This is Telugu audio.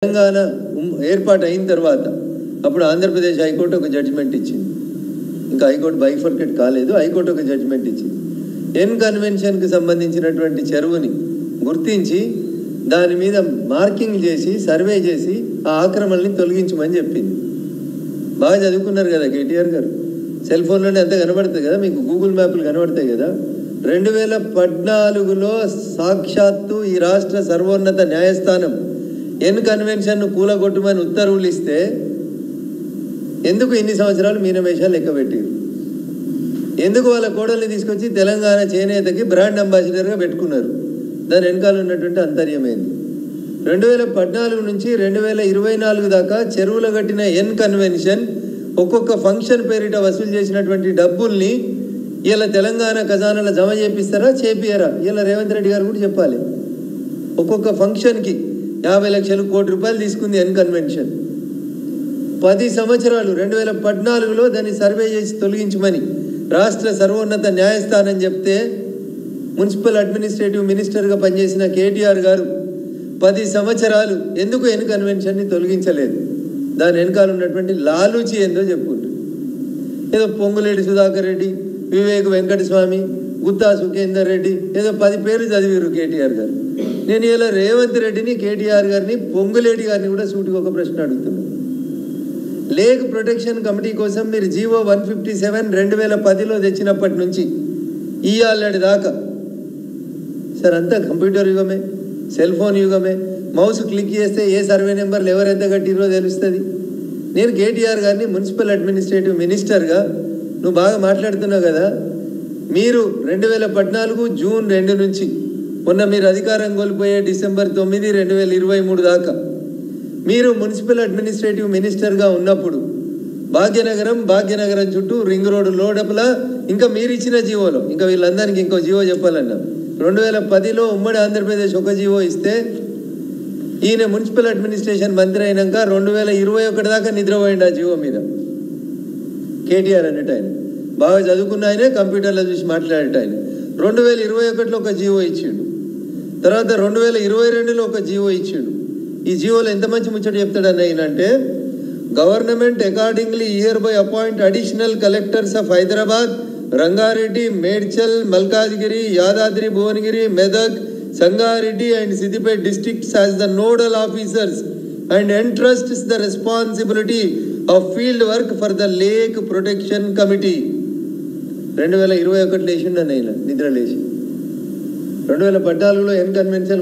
తెలంగాణ ఏర్పాటు అయిన తర్వాత అప్పుడు ఆంధ్రప్రదేశ్ హైకోర్టు ఒక జడ్జిమెంట్ ఇచ్చింది. ఇంకా హైకోర్టు బైఫర్కేట్ కాలేదు. హైకోర్టు ఒక జడ్జిమెంట్ ఇచ్చింది. ఎన్ కన్వెన్షన్కి సంబంధించినటువంటి చెరువుని గుర్తించి దాని మీద మార్కింగ్ చేసి సర్వే చేసి ఆ ఆక్రమణని తొలగించమని చెప్పింది. బాగా చదువుకున్నారు కదా కేటీఆర్ గారు. సెల్ ఫోన్లోనే అంతా కనబడుతుంది కదా, మీకు గూగుల్ మ్యాప్లు కనబడతాయి కదా. 2014లో సాక్షాత్తు ఈ రాష్ట్ర సర్వోన్నత న్యాయస్థానం ఎన్ కన్వెన్షన్ను కూలగొట్టమని ఉత్తర్వులు ఇస్తే ఎందుకు ఇన్ని సంవత్సరాలు మీనమేషాలు లెక్కబెట్టారు? ఎందుకు వాళ్ళ కోడల్ని తీసుకొచ్చి తెలంగాణ చేనేతకి బ్రాండ్ అంబాసిడర్గా పెట్టుకున్నారు? దాని వెనకాల ఉన్నటువంటి అంతర్యమైంది. 2014 నుంచి 2024 దాకా చెరువులు కట్టిన ఎన్ కన్వెన్షన్ ఒక్కొక్క ఫంక్షన్ పేరిట వసూలు చేసినటువంటి డబ్బుల్ని ఇలా తెలంగాణ ఖజానాలో జమ చేపిస్తారా చేపియరా? ఇలా రేవంత్ రెడ్డి గారు కూడా చెప్పాలి. ఒక్కొక్క ఫంక్షన్కి 50 లక్షలు కోటి రూపాయలు తీసుకుంది ఎన్ కన్వెన్షన్. 10 సంవత్సరాలు 2014లో దాన్ని సర్వే చేసి తొలగించమని రాష్ట్ర సర్వోన్నత న్యాయస్థానం చెప్తే మున్సిపల్ అడ్మినిస్ట్రేటివ్ మినిస్టర్గా పనిచేసిన కేటీఆర్ గారు 10 సంవత్సరాలు ఎందుకు ఎన్ కన్వెన్షన్ని తొలగించలేదు? దాని వెనకాల ఉన్నటువంటి లాలూచి ఏందో చెప్పుకుంటారు. ఏదో పొంగులేటి సుధాకర్ రెడ్డి, వివేక్ వెంకటస్వామి, గుత్తా సుఖేందర్ రెడ్డి, ఏదో 10 పేర్లు చదివారు కేటీఆర్ గారు. నేను ఇలా రేవంత్ రెడ్డిని, కేటీఆర్ గారిని, పొంగులేటి గారిని కూడా సూటిగా ఒక ప్రశ్న అడుగుతున్నాను. లేక్ ప్రొటెక్షన్ కమిటీ కోసం మీరు జీవో 157 2010లో తెచ్చినప్పటి నుంచి ఇయ్యాలటి దాకా సార్ అంతా కంప్యూటర్ యుగమే, సెల్ ఫోన్ యుగమే. మౌస్ క్లిక్ చేస్తే ఏ సర్వే నెంబర్లు ఎవరెంత కట్టిరో తెలుస్తుంది. నేను కేటీఆర్ గారిని మున్సిపల్ అడ్మినిస్ట్రేటివ్ మినిస్టర్గా నువ్వు బాగా మాట్లాడుతున్నావు కదా, మీరు 2014 జూన్ 2 నుంచి మొన్న మీరు అధికారం కోల్పోయే డిసెంబర్ 9, 2023 దాకా మీరు మున్సిపల్ అడ్మినిస్ట్రేటివ్ మినిస్టర్గా ఉన్నప్పుడు భాగ్యనగరం చుట్టూ రింగ్ రోడ్డు లోడపల ఇంకా మీరు ఇచ్చిన జీవోలో ఇంకా వీళ్ళందరికీ ఇంకో జీవో చెప్పాలన్నా 2010లో ఉమ్మడి ఆంధ్రప్రదేశ్ ఒక జీవో ఇస్తే ఈయన మున్సిపల్ అడ్మినిస్ట్రేషన్ మంత్రి అయినాక 2021 దాకా నిద్రపోయింది ఆ జీవో మీద. కేటీఆర్ అనేట ఆయన బాగా చదువుకున్న ఆయనే, కంప్యూటర్లో చూసి మాట్లాడేట ఆయన 2021లో ఒక జీవో ఇచ్చిండు. తర్వాత 2022లో ఒక జీవో ఇచ్చిండు. ఈ జీవోలో ఎంత మంచి ముచ్చట చెప్తాడని అయినంటే, government accordingly year by appoint additional collectors of Hyderabad, Rangareddy, Medchal, Malkajgiri, Yadadri Bhuvanagiri, Medak, Sangareddy and Siddipet districts as the nodal officers and entrusts the responsibility of field work for the Lake Protection Committee. 2021 లేచిండు అన్న నిద్ర లేచి 2014లో ఎన్ కన్వెన్షన్